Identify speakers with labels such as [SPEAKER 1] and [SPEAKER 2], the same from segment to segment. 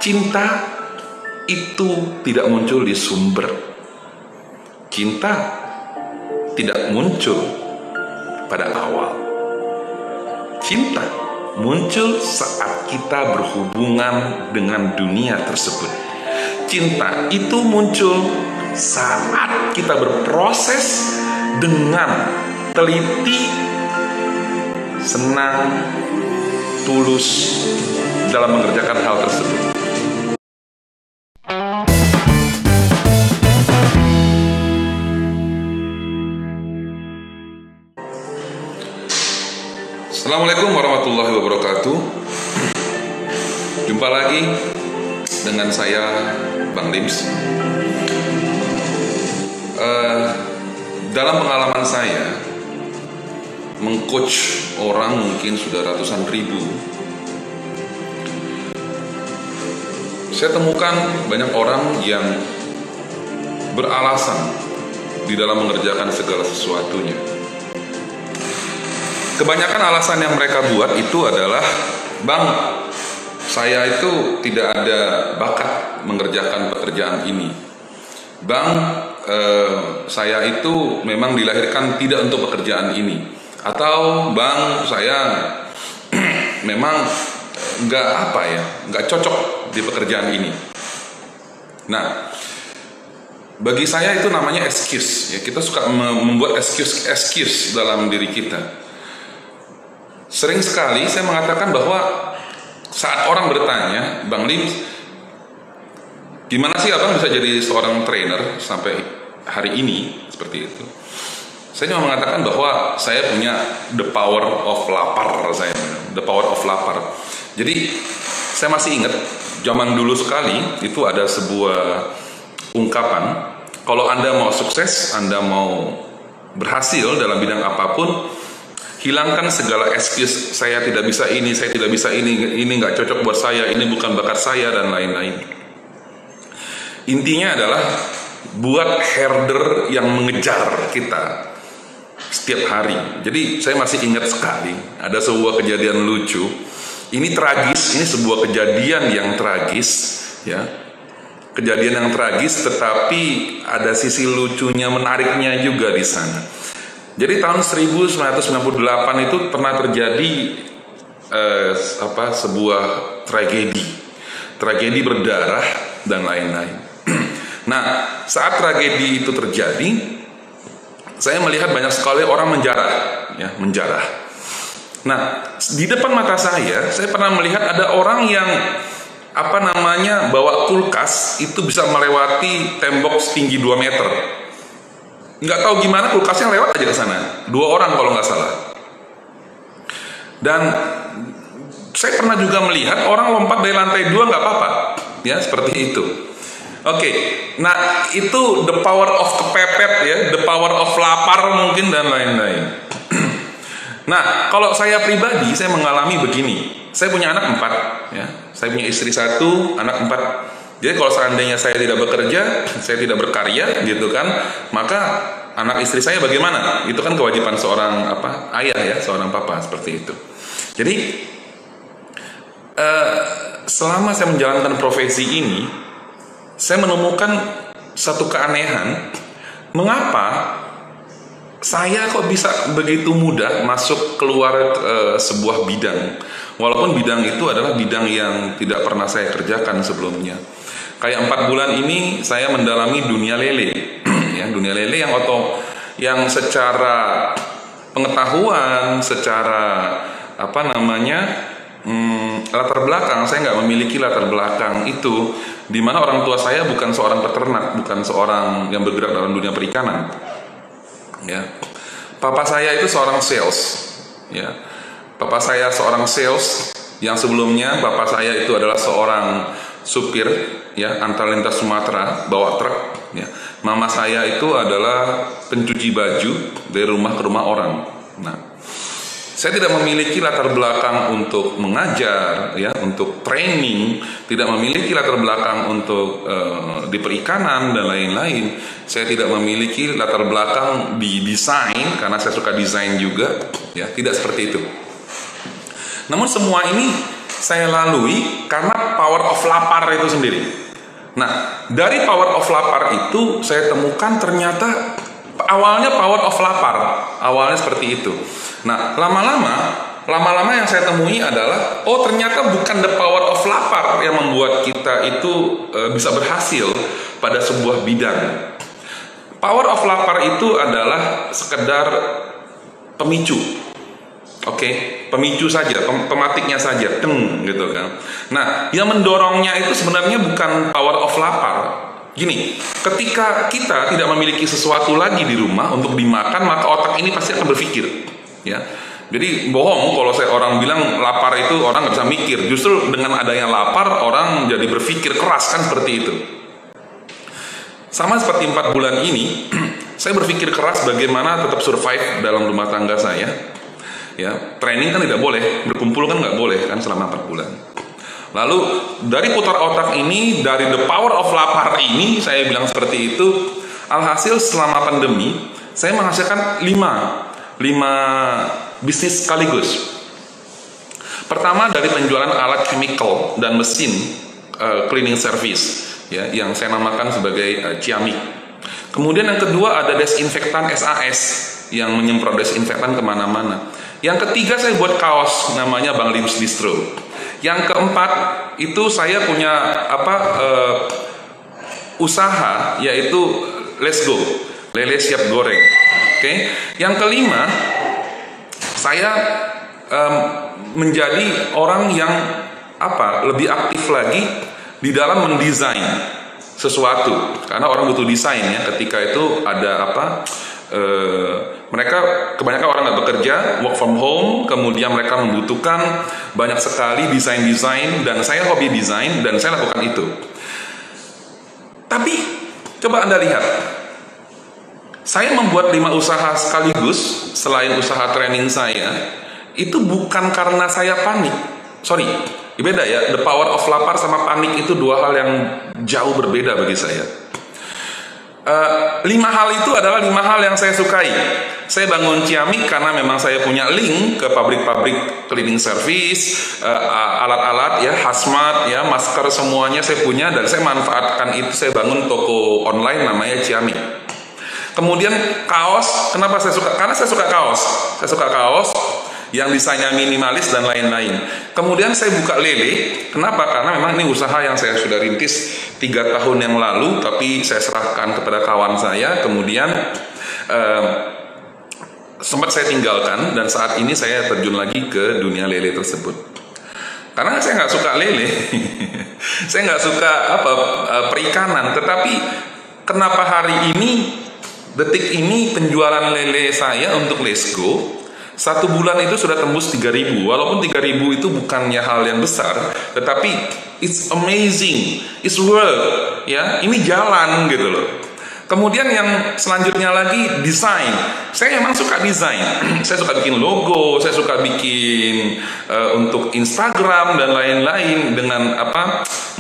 [SPEAKER 1] cinta itu tidak muncul di sumber. Cinta tidak muncul pada awal. Cinta muncul saat kita berhubungan dengan dunia tersebut. Cinta itu muncul saat kita berproses dengan teliti, senang, tulus dalam mengerjakan hal tersebut. Assalamualaikum warahmatullahi wabarakatuh. Jumpa lagi dengan saya, Bang Lims. Dalam pengalaman saya mengcoach orang mungkin sudah ratusan ribu, saya temukan banyak orang yang beralasan di dalam mengerjakan segala sesuatunya. Kebanyakan alasan yang mereka buat itu adalah, Bang, saya itu tidak ada bakat mengerjakan pekerjaan ini. Bang, saya itu memang dilahirkan tidak untuk pekerjaan ini. Atau Bang, saya memang nggak cocok di pekerjaan ini. Nah, bagi saya itu namanya excuse. Ya, kita suka membuat excuse dalam diri kita. Sering sekali saya mengatakan bahwa saat orang bertanya, Bang Lims, gimana sih abang bisa jadi seorang trainer sampai hari ini, seperti itu. Saya cuma mengatakan bahwa saya punya the power of lapar, the power of lapar. Jadi saya masih ingat zaman dulu sekali itu ada sebuah ungkapan, kalau Anda mau sukses, Anda mau berhasil dalam bidang apapun, hilangkan segala excuse, saya tidak bisa ini, saya tidak bisa ini nggak cocok buat saya, ini bukan bakat saya, dan lain-lain. Intinya adalah buat herder yang mengejar kita setiap hari. Jadi saya masih ingat sekali ada sebuah kejadian lucu. Ini tragis, ini sebuah kejadian yang tragis, ya. Kejadian yang tragis, tetapi ada sisi lucunya, menariknya juga di sana. Jadi tahun 1998 itu pernah terjadi sebuah tragedi berdarah dan lain-lain. Nah, saat tragedi itu terjadi, saya melihat banyak sekali orang menjarah. Nah, di depan mata saya pernah melihat ada orang yang bawa kulkas itu bisa melewati tembok setinggi 2 meter. Nggak tahu gimana kulkasnya lewat aja ke sana. 2 orang kalau nggak salah. Dan saya pernah juga melihat orang lompat dari lantai 2 nggak apa-apa, ya, seperti itu. Oke, nah itu the power of kepepet, ya, the power of lapar mungkin, dan lain-lain. Nah, kalau saya pribadi, saya mengalami begini. Saya punya anak 4, ya. Saya punya istri 1, anak 4. Jadi kalau seandainya saya tidak bekerja, saya tidak berkarya, gitu kan, maka anak istri saya bagaimana? Itu kan kewajiban seorang ayah, ya, seorang papa, seperti itu. Jadi selama saya menjalankan profesi ini, saya menemukan satu keanehan. Mengapa saya kok bisa begitu mudah masuk keluar sebuah bidang, walaupun bidang itu adalah bidang yang tidak pernah saya kerjakan sebelumnya. Kayak 4 bulan ini saya mendalami dunia lele, ya, dunia lele yang secara pengetahuan, secara latar belakang, saya nggak memiliki latar belakang itu, di mana orang tua saya bukan seorang peternak, bukan seorang yang bergerak dalam dunia perikanan, ya. Papa saya itu seorang sales, ya. Papa saya seorang sales yang sebelumnya bapak saya itu adalah seorang supir, ya, antar lintas Sumatera, bawa truk, ya. Mama saya itu adalah pencuci baju dari rumah ke rumah orang. Nah, saya tidak memiliki latar belakang untuk mengajar, ya, untuk training, tidak memiliki latar belakang untuk di perikanan dan lain-lain. Saya tidak memiliki latar belakang di desain karena saya suka desain juga, ya, tidak seperti itu. Namun semua ini saya lalui karena power of lapar itu sendiri. Nah, dari power of lapar itu saya temukan ternyata awalnya power of lapar, awalnya seperti itu. Nah, lama-lama yang saya temui adalah, oh ternyata bukan the power of lapar yang membuat kita itu bisa berhasil pada sebuah bidang. Power of lapar itu adalah sekedar pemicu, oke, pemicu saja, pematiknya saja, gitu kan. Nah, yang mendorongnya itu sebenarnya bukan power of lapar. Gini, ketika kita tidak memiliki sesuatu lagi di rumah untuk dimakan, maka otak ini pasti akan berpikir, ya. Jadi bohong kalau orang bilang lapar itu orang nggak bisa mikir. Justru dengan adanya lapar orang jadi berpikir keras, kan seperti itu. Sama seperti 4 bulan ini, saya berpikir keras bagaimana tetap survive dalam rumah tangga saya. Ya, training kan tidak boleh, berkumpul kan nggak boleh kan selama 4 bulan. Lalu dari putar otak ini, dari the power of lapar ini, saya bilang seperti itu. Alhasil selama pandemi, saya menghasilkan 5 bisnis sekaligus. Pertama dari penjualan alat chemical dan mesin cleaning service, ya, yang saya namakan sebagai Ciamik. Kemudian yang kedua ada desinfektan SAS yang menyemprot desinfektan kemana-mana. Yang ketiga saya buat kaos namanya Bang Lims Distro. Yang keempat itu saya punya usaha yaitu Let's Go, lele siap goreng. Oke. Yang kelima saya menjadi orang yang lebih aktif lagi di dalam mendesain sesuatu, karena orang butuh desain ya. Ketika itu ada mereka kebanyakan orang nggak bekerja, work from home, kemudian mereka membutuhkan banyak sekali desain, dan saya hobi desain dan saya lakukan itu. Tapi coba Anda lihat, saya membuat 5 usaha sekaligus selain usaha training saya, itu bukan karena saya panik. Sorry, beda ya. The power of lapar sama panik itu 2 hal yang jauh berbeda bagi saya. 5 hal itu adalah 5 hal yang saya sukai. Saya bangun Ciamik karena memang saya punya link ke pabrik-pabrik cleaning service, alat-alat ya, hazmat ya, masker, semuanya saya punya dan saya manfaatkan itu. Saya bangun toko online namanya Ciamik. Kemudian kaos, kenapa saya suka? Karena saya suka kaos. Saya suka kaos yang desainnya minimalis dan lain-lain. Kemudian saya buka lele. Kenapa? Karena memang ini usaha yang saya sudah rintis 3 tahun yang lalu, tapi saya serahkan kepada kawan saya. Kemudian sempat saya tinggalkan dan saat ini saya terjun lagi ke dunia lele tersebut. Karena saya nggak suka lele, saya nggak suka perikanan. Tetapi kenapa hari ini, detik ini penjualan lele saya untuk Let's Go 1 bulan itu sudah tembus 3.000. Walaupun 3.000 itu bukannya hal yang besar, tetapi it's amazing, it's work ya, ini jalan gitu loh. Kemudian yang selanjutnya lagi desain. Saya memang suka desain. Saya suka bikin logo, saya suka bikin untuk Instagram dan lain-lain dengan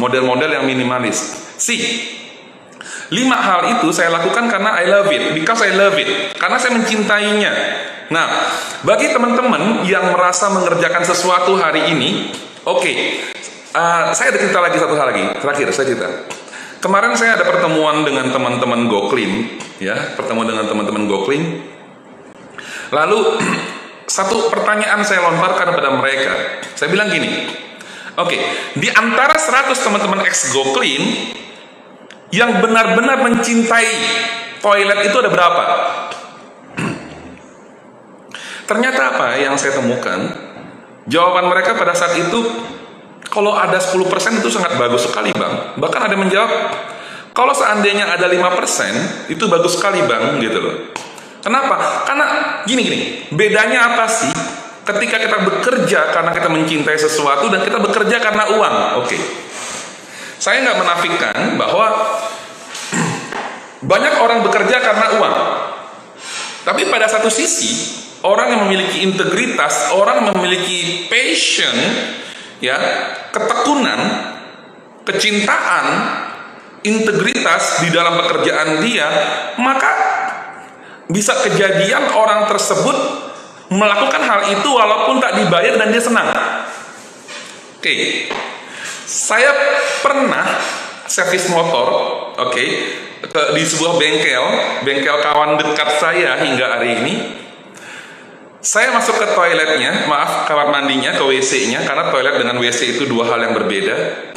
[SPEAKER 1] model-model yang minimalis. 5 hal itu saya lakukan karena I love it, because I love it, karena saya mencintainya. Nah, bagi teman-teman yang merasa mengerjakan sesuatu hari ini, saya ada cerita lagi, satu hal lagi, terakhir saya cerita. Kemarin saya ada pertemuan dengan teman-teman GoClean, ya, pertemuan dengan teman-teman GoClean. Lalu satu pertanyaan saya lontarkan kepada mereka. Saya bilang gini, di antara 100 teman-teman ex GoClean yang benar-benar mencintai toilet itu ada berapa? Ternyata apa yang saya temukan? Jawaban mereka pada saat itu, kalau ada 10% itu sangat bagus sekali Bang. Bahkan ada yang menjawab, kalau seandainya ada 5%, itu bagus sekali Bang, gitu loh. Kenapa? Karena gini, bedanya apa sih? Ketika kita bekerja karena kita mencintai sesuatu dan kita bekerja karena uang. Saya nggak menafikan bahwa banyak orang bekerja karena uang. Tapi pada satu sisi, orang yang memiliki integritas, orang yang memiliki passion, ya, ketekunan, kecintaan, integritas di dalam pekerjaan dia, maka bisa kejadian orang tersebut melakukan hal itu walaupun tak dibayar dan dia senang. Oke. Saya pernah servis motor, oke, di sebuah bengkel kawan dekat saya hingga hari ini. Saya masuk ke toiletnya, maaf, kamar mandinya, ke WC-nya, karena toilet dengan WC itu dua hal yang berbeda.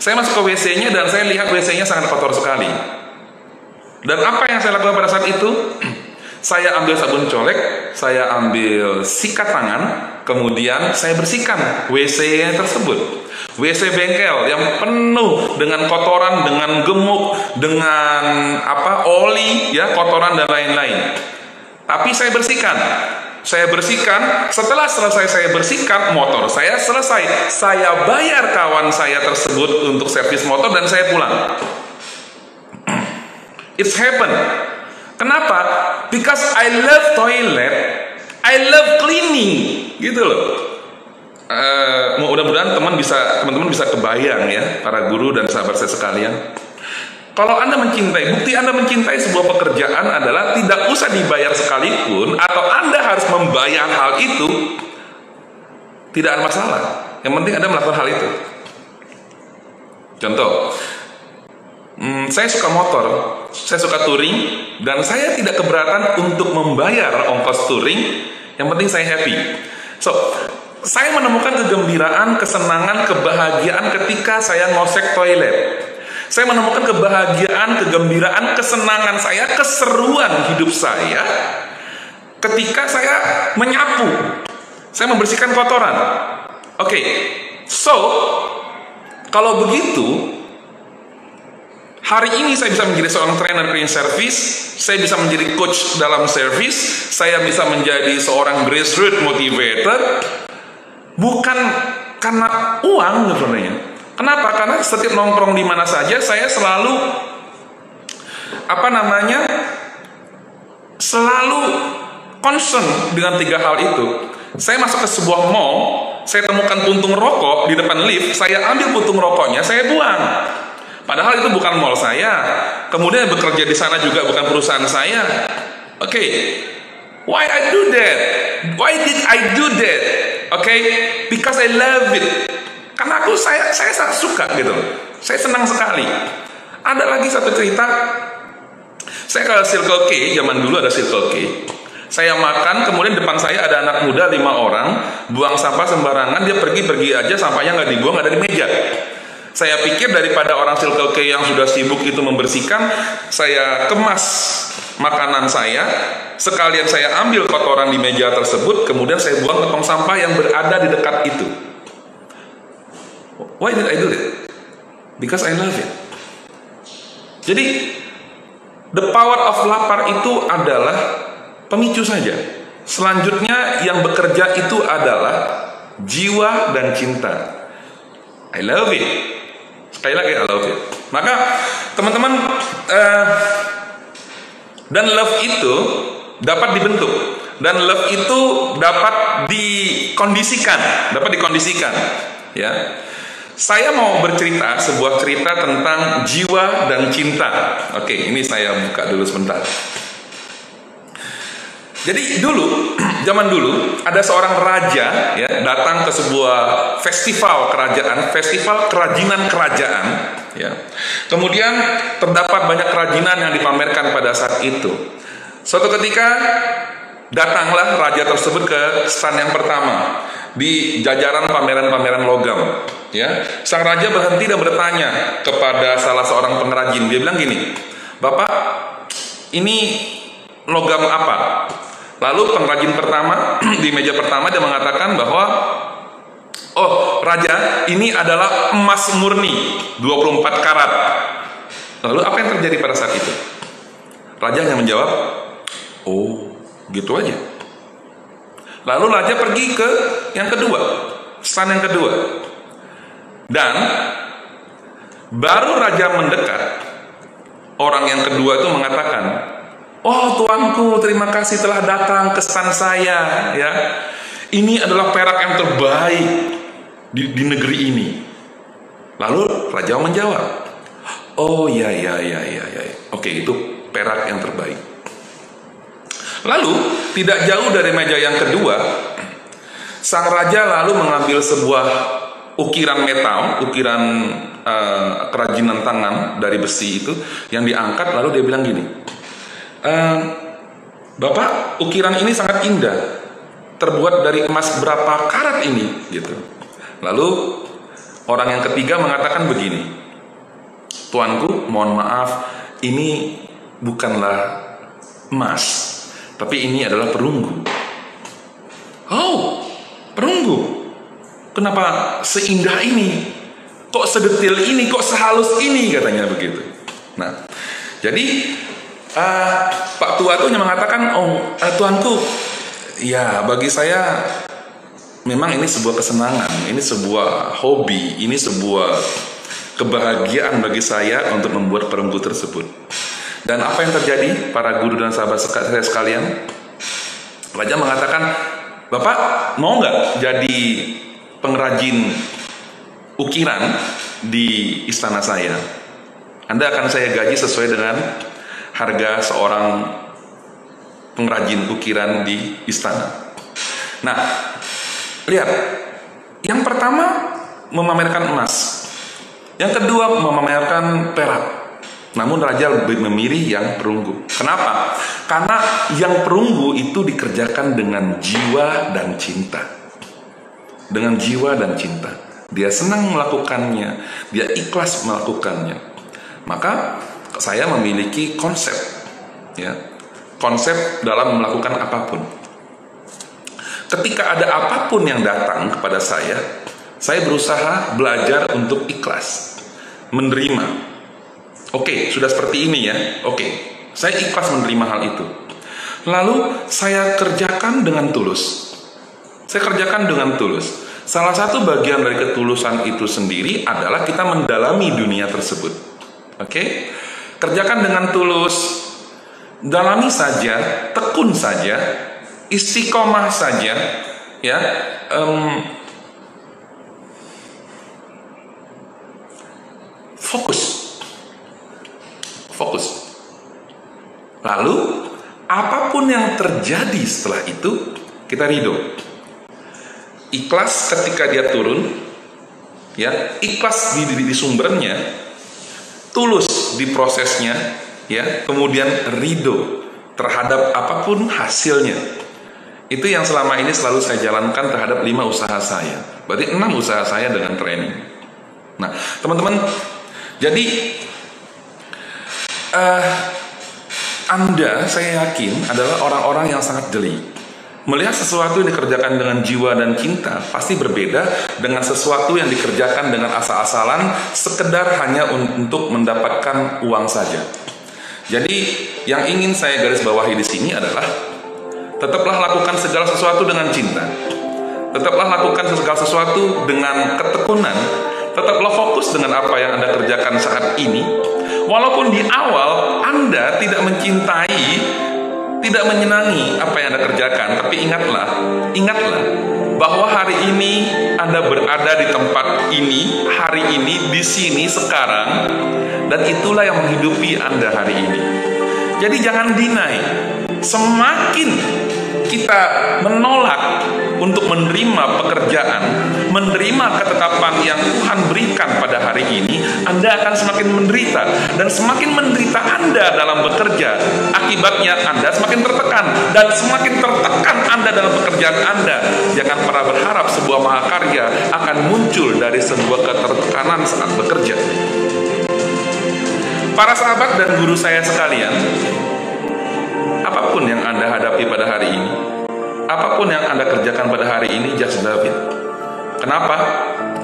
[SPEAKER 1] Saya masuk ke WC-nya dan saya lihat WC-nya sangat kotor sekali. Dan apa yang saya lakukan pada saat itu? Saya ambil sabun colek, saya ambil sikat tangan, kemudian saya bersihkan WC tersebut. WC bengkel yang penuh dengan kotoran, dengan gemuk, dengan oli, ya, kotoran dan lain-lain. Tapi saya bersihkan. Setelah selesai saya bersihkan, motor saya selesai. Saya bayar kawan saya tersebut untuk servis motor dan saya pulang. It's happened. Kenapa? Because I love toilet, I love cleaning, gitu loh. Mudah-mudahan teman-teman bisa kebayang ya, para guru dan sahabat saya sekalian. Kalau Anda mencintai, bukti Anda mencintai sebuah pekerjaan adalah tidak usah dibayar sekalipun, atau Anda harus membayar hal itu, tidak ada masalah. Yang penting Anda melakukan hal itu. Contoh, saya suka motor, saya suka touring, dan saya tidak keberatan untuk membayar ongkos touring. Yang penting saya happy. So, saya menemukan kegembiraan, kesenangan, kebahagiaan ketika saya ngosek toilet. Saya menemukan kebahagiaan, kegembiraan, kesenangan saya, keseruan hidup saya ketika saya menyapu, saya membersihkan kotoran. Oke, so kalau begitu, hari ini saya bisa menjadi seorang trainer cleaning service, saya bisa menjadi coach dalam service, saya bisa menjadi seorang grassroots motivator, bukan karena uang sebenarnya. Kenapa? Karena setiap nongkrong di mana saja saya selalu selalu concern dengan tiga hal itu. Saya masuk ke sebuah mall, saya temukan puntung rokok di depan lift, saya ambil puntung rokoknya, saya buang. Padahal itu bukan mall saya. Kemudian bekerja di sana juga bukan perusahaan saya. Oke. Why I do that? Why did I do that? Okay? Because I love it. Karena saya sangat suka gitu. Saya senang sekali. Ada lagi satu cerita. Saya ke Circle K, zaman dulu ada Circle K. Saya makan, kemudian depan saya ada anak muda 5 orang, buang sampah sembarangan, dia pergi aja, sampahnya nggak dibuang, ada di meja. Saya pikir daripada orang Circle K yang sudah sibuk itu membersihkan, saya kemas makanan saya, sekalian saya ambil kotoran di meja tersebut, kemudian saya buang ke tong sampah yang berada di dekat itu. Why did I do that? Because I love it. Jadi, the power of lapar itu adalah pemicu saja. Selanjutnya yang bekerja itu adalah jiwa dan cinta. I love it. Sekali lagi I love it. Maka teman-teman, dan love itu dapat dibentuk, dan love itu dapat dikondisikan, ya. Saya mau bercerita sebuah cerita tentang jiwa dan cinta. Oke, ini saya buka dulu sebentar. Jadi zaman dulu ada seorang raja ya datang ke sebuah festival kerajaan, festival kerajinan kerajaan ya. Kemudian terdapat banyak kerajinan yang dipamerkan pada saat itu. Suatu ketika datanglah raja tersebut ke stand yang pertama di jajaran pameran-pameran logam. Ya, sang raja berhenti dan bertanya kepada salah seorang pengrajin. Dia bilang gini, "Bapak, ini logam apa?" Lalu pengrajin pertama di meja pertama dia mengatakan bahwa, "Oh, raja, ini adalah emas murni 24 karat." Lalu apa yang terjadi pada saat itu? Raja hanya menjawab, "Oh, gitu aja." Lalu raja pergi ke yang kedua, stand yang kedua. Dan baru raja mendekat, orang yang kedua itu mengatakan, "Oh tuanku, terima kasih telah datang ke stand saya ya. Ini adalah perak yang terbaik di negeri ini." Lalu raja menjawab, "Oh ya. Oke, itu perak yang terbaik." Lalu tidak jauh dari meja yang kedua, sang raja lalu mengambil sebuah ukiran metal, ukiran kerajinan tangan dari besi itu yang diangkat, lalu dia bilang gini, Bapak, ukiran ini sangat indah, terbuat dari emas berapa karat ini, gitu. Lalu orang yang ketiga mengatakan begini, Tuanku, mohon maaf, ini bukanlah emas, tapi ini adalah perunggu. Oh, perunggu. Kenapa seindah ini? Kok sedetil ini? Kok sehalus ini? Katanya begitu. Nah, jadi Pak Tua itu mengatakan, Tuanku, ya bagi saya memang ini sebuah kesenangan, ini sebuah hobi, ini sebuah kebahagiaan bagi saya untuk membuat perunggu tersebut. Dan apa yang terjadi, para guru dan sahabat saya sekalian? Raja mengatakan, Bapak mau nggak jadi pengrajin ukiran di istana saya? Anda akan saya gaji sesuai dengan harga seorang pengrajin ukiran di istana. Nah, lihat, yang pertama memamerkan emas, yang kedua memamerkan perak. Namun raja lebih memilih yang perunggu. Kenapa? Karena yang perunggu itu dikerjakan dengan jiwa dan cinta. Dengan jiwa dan cinta. Dia senang melakukannya, dia ikhlas melakukannya. Maka saya memiliki konsep, ya, konsep dalam melakukan apapun. Ketika ada apapun yang datang kepada saya berusaha belajar untuk ikhlas, menerima. Oke, sudah seperti ini ya. Oke, saya ikhlas menerima hal itu. Lalu saya kerjakan dengan tulus. Saya kerjakan dengan tulus. Salah satu bagian dari ketulusan itu sendiri adalah kita mendalami dunia tersebut. Oke? Kerjakan dengan tulus. Dalami saja, tekun saja, istiqomah saja, ya. Fokus. Lalu apapun yang terjadi setelah itu kita ridho. Ikhlas ketika dia turun, ya, ikhlas di sumbernya, tulus di prosesnya, ya, kemudian ridho terhadap apapun hasilnya. Itu yang selama ini selalu saya jalankan terhadap 5 usaha saya. Berarti 6 usaha saya dengan training. Nah, teman-teman, jadi Anda, saya yakin, adalah orang-orang yang sangat jeli. Melihat sesuatu yang dikerjakan dengan jiwa dan cinta pasti berbeda dengan sesuatu yang dikerjakan dengan asal-asalan, sekedar hanya untuk mendapatkan uang saja. Jadi yang ingin saya garis bawahi di sini adalah tetaplah lakukan segala sesuatu dengan cinta. Tetaplah lakukan segala sesuatu dengan ketekunan. Tetaplah fokus dengan apa yang Anda kerjakan saat ini. Walaupun di awal Anda tidak mencintai, tidak menyenangi apa yang Anda kerjakan, tapi ingatlah bahwa hari ini Anda berada di tempat ini, hari ini, di sini, sekarang, dan itulah yang menghidupi Anda hari ini. Jadi jangan deny. Semakin kita menolak untuk menerima pekerjaan, menerima ketetapan yang Tuhan berikan pada hari ini, Anda akan semakin menderita. Dan semakin menderita Anda dalam bekerja, akibatnya Anda semakin tertekan. Dan semakin tertekan Anda dalam pekerjaan Anda, jangan pernah berharap sebuah mahakarya akan muncul dari sebuah ketertekanan saat bekerja. Para sahabat dan guru saya sekalian, apapun yang Anda hadapi pada hari ini, apapun yang Anda kerjakan pada hari ini, just love it. Kenapa?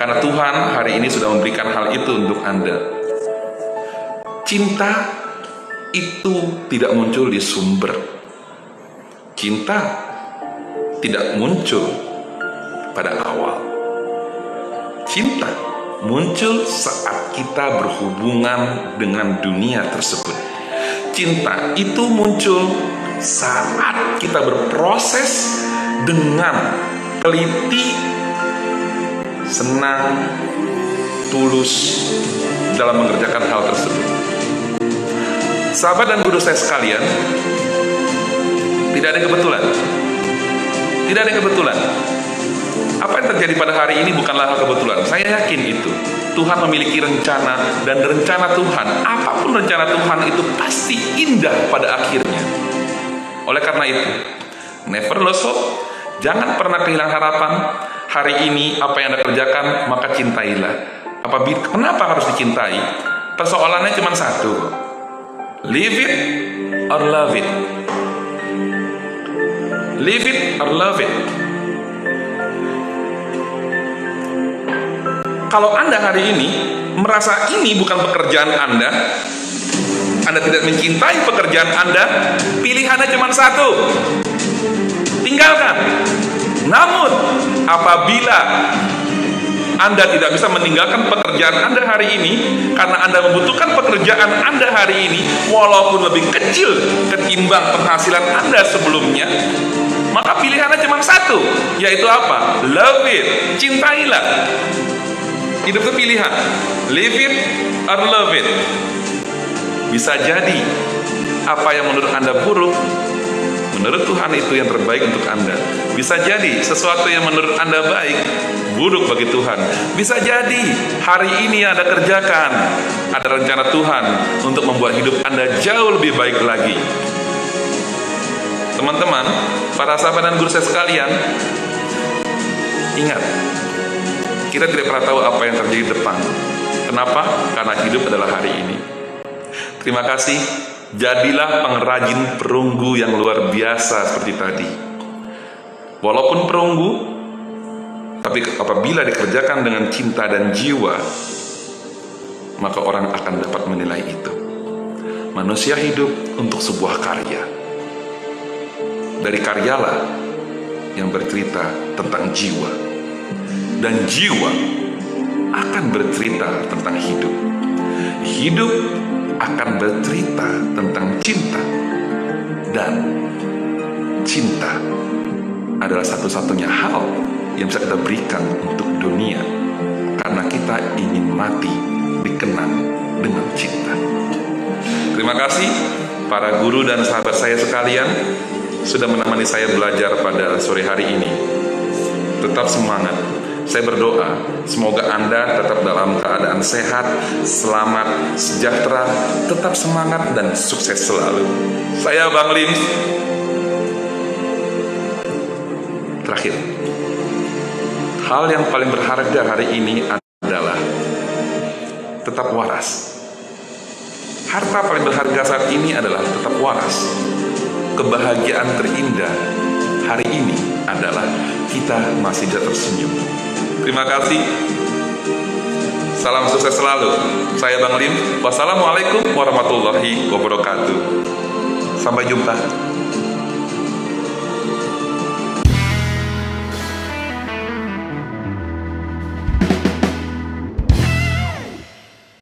[SPEAKER 1] Karena Tuhan hari ini sudah memberikan hal itu untuk Anda. Cinta itu tidak muncul di sumber. Cinta tidak muncul pada awal. Cinta muncul saat kita berhubungan dengan dunia tersebut. Cinta itu muncul saat kita berproses dengan teliti, senang, tulus dalam mengerjakan hal tersebut. Sahabat dan guru saya sekalian, tidak ada kebetulan. Tidak ada kebetulan. Apa yang terjadi pada hari ini bukanlah hal kebetulan. Saya yakin itu. Tuhan memiliki rencana, dan rencana Tuhan, apapun rencana Tuhan itu pasti indah pada akhirnya. Oleh karena itu, never lose hope. Jangan pernah kehilangan harapan. Hari ini apa yang Anda kerjakan, maka cintailah. Kenapa harus dicintai? Persoalannya cuma satu. Live it or love it. Live it or love it. Kalau Anda hari ini merasa ini bukan pekerjaan Anda tidak mencintai pekerjaan Anda, pilihannya cuma satu. Tinggalkan. Namun, apabila Anda tidak bisa meninggalkan pekerjaan Anda hari ini, karena Anda membutuhkan pekerjaan Anda hari ini, walaupun lebih kecil ketimbang penghasilan Anda sebelumnya, maka pilihannya cuma satu, yaitu apa? Love it. Cintailah. Hidup itu pilihan. Live it or love it. Bisa jadi apa yang menurut Anda buruk, menurut Tuhan itu yang terbaik untuk Anda. Bisa jadi sesuatu yang menurut Anda baik, buruk bagi Tuhan. Bisa jadi hari ini yang Anda kerjakan ada rencana Tuhan untuk membuat hidup Anda jauh lebih baik lagi. Teman-teman, para sahabat dan guru saya sekalian, ingat, kita tidak pernah tahu apa yang terjadi di depan. Kenapa? Karena hidup adalah hari ini. Terima kasih. Jadilah pengrajin perunggu yang luar biasa seperti tadi. Walaupun perunggu, tapi apabila dikerjakan dengan cinta dan jiwa, maka orang akan dapat menilai itu. Manusia hidup untuk sebuah karya. Dari karyalah yang bercerita tentang jiwa, dan jiwa akan bercerita tentang hidup. Hidup akan bercerita tentang cinta, dan cinta adalah satu-satunya hal yang bisa kita berikan untuk dunia, karena kita ingin mati dikenang dengan cinta. Terima kasih para guru dan sahabat saya sekalian sudah menemani saya belajar pada sore hari ini. Tetap semangat. Saya berdoa, semoga Anda tetap dalam keadaan sehat, selamat, sejahtera, tetap semangat, dan sukses selalu. Saya Bang Lim. Terakhir, hal yang paling berharga hari ini adalah tetap waras. Harta paling berharga saat ini adalah tetap waras. Kebahagiaan terindah hari ini adalah kita masih bisa tersenyum. Terima kasih. Salam sukses selalu. Saya Bang Lim. Wassalamualaikum warahmatullahi wabarakatuh. Sampai jumpa.